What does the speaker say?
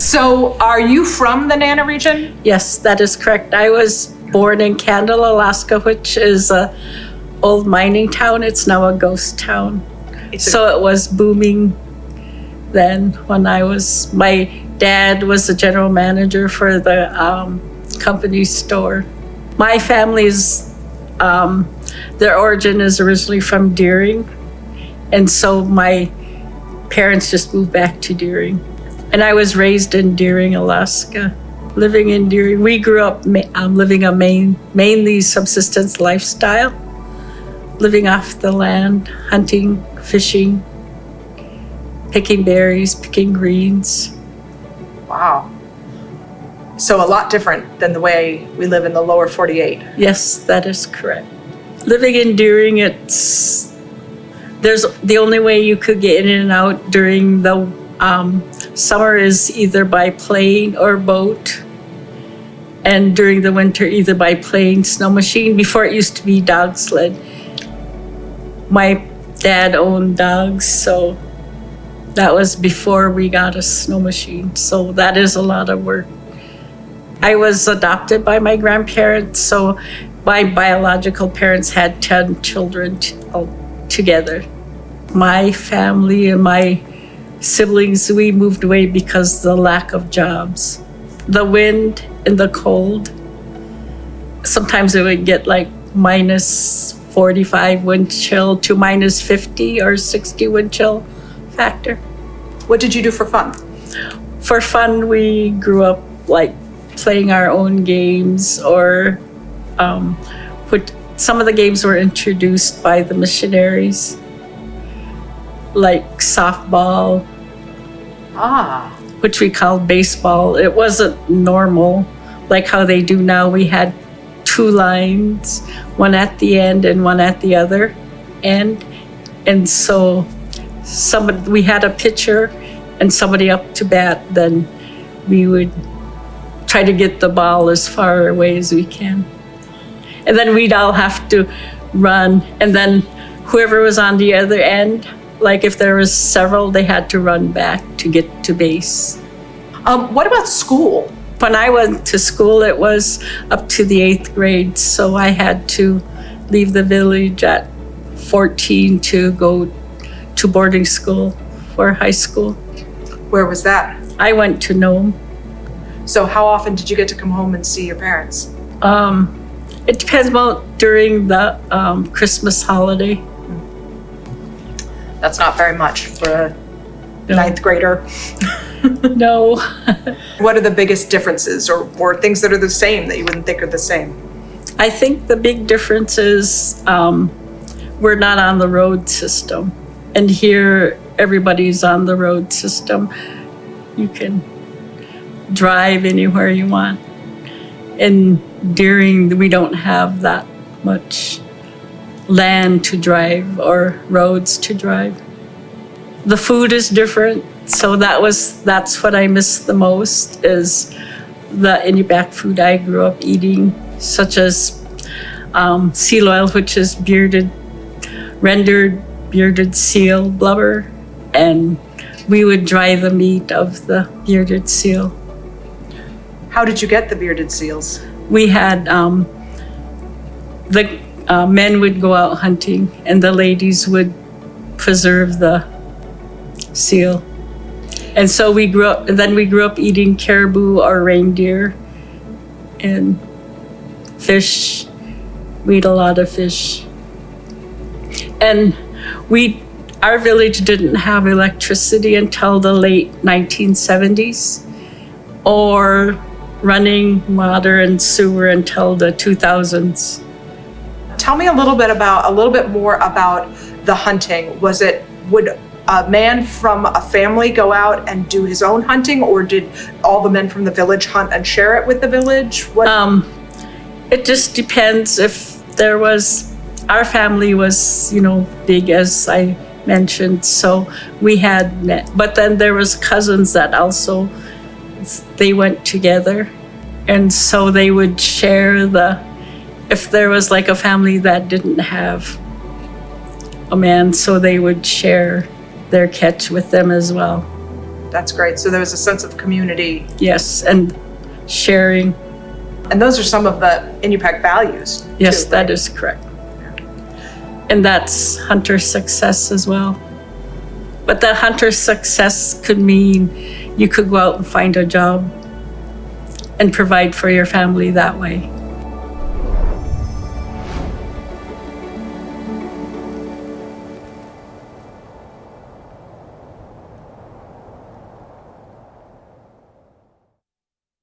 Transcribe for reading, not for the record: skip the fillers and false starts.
So are you from the Nana region? Yes, that is correct. I was born in Candle, Alaska, which is a old mining town. It's now a ghost town. So it was booming then when my dad was the general manager for the company store. My family's, their origin is originally from Deering. And so my parents just moved back to Deering. And I was raised in Deering, Alaska. Living in Deering, we grew up living a mainly subsistence lifestyle, living off the land, hunting, fishing, picking berries, picking greens. Wow. So a lot different than the way we live in the lower 48. Yes, that is correct. Living in Deering, there's the only way you could get in and out during the summer is either by plane or boat, and during the winter either by plane, snow machine. Before it used to be dog sled. My dad owned dogs, so that was before we got a snow machine. So that is a lot of work. I was adopted by my grandparents, so my biological parents had 10 children together. My family and my siblings, we moved away because of the lack of jobs. The wind and the cold. Sometimes it would get like minus 45 wind chill to minus 50 or 60 wind chill factor. What did you do for fun? For fun, we grew up like playing our own games, or some of the games were introduced by the missionaries, like softball, which we called baseball. It wasn't normal like how they do now. We had 2 lines, one at the end and one at the other end. And so we had a pitcher and somebody up to bat, then we would try to get the ball as far away as we can. And then we'd all have to run, and then whoever was on the other end, like if there was several, they had to run back to get to base. What about school? When I went to school, it was up to the 8th grade, so I had to leave the village at 14 to go to boarding school for high school. Where was that? I went to Nome. So how often did you get to come home and see your parents? It depends about during the Christmas holiday. That's not very much for a 9th grader. No. What are the biggest differences or things that are the same that you wouldn't think are the same? I think the big difference is we're not on the road system. And here, everybody's on the road system. You can drive anywhere you want. And Deering, we don't have that much land to drive or roads to drive. The food is different, so that's what I miss the most, is the Iñupiat food I grew up eating, such as seal oil, which is rendered bearded seal blubber, and we would dry the meat of the bearded seal. How did you get the bearded seals? We had the men would go out hunting, and the ladies would preserve the seal. And so we grew up eating caribou or reindeer and fish. We eat a lot of fish. And our village didn't have electricity until the late 1970s, or running water and sewer until the 2000s. Tell me a little bit more about the hunting. Would a man from a family go out and do his own hunting, or did all the men from the village hunt and share it with the village? It just depends. If there was, our family was, big, as I mentioned, so we had, but then there was cousins that also, they went together, and so they would share if there was like a family that didn't have a man, so they would share their catch with them as well. That's great. So there was a sense of community, Yes, and sharing. and those are some of the Iñupiat values. Yes, too, that right? is correct. And that's hunter success as well. But the hunter success could mean you could go out and find a job and provide for your family that way.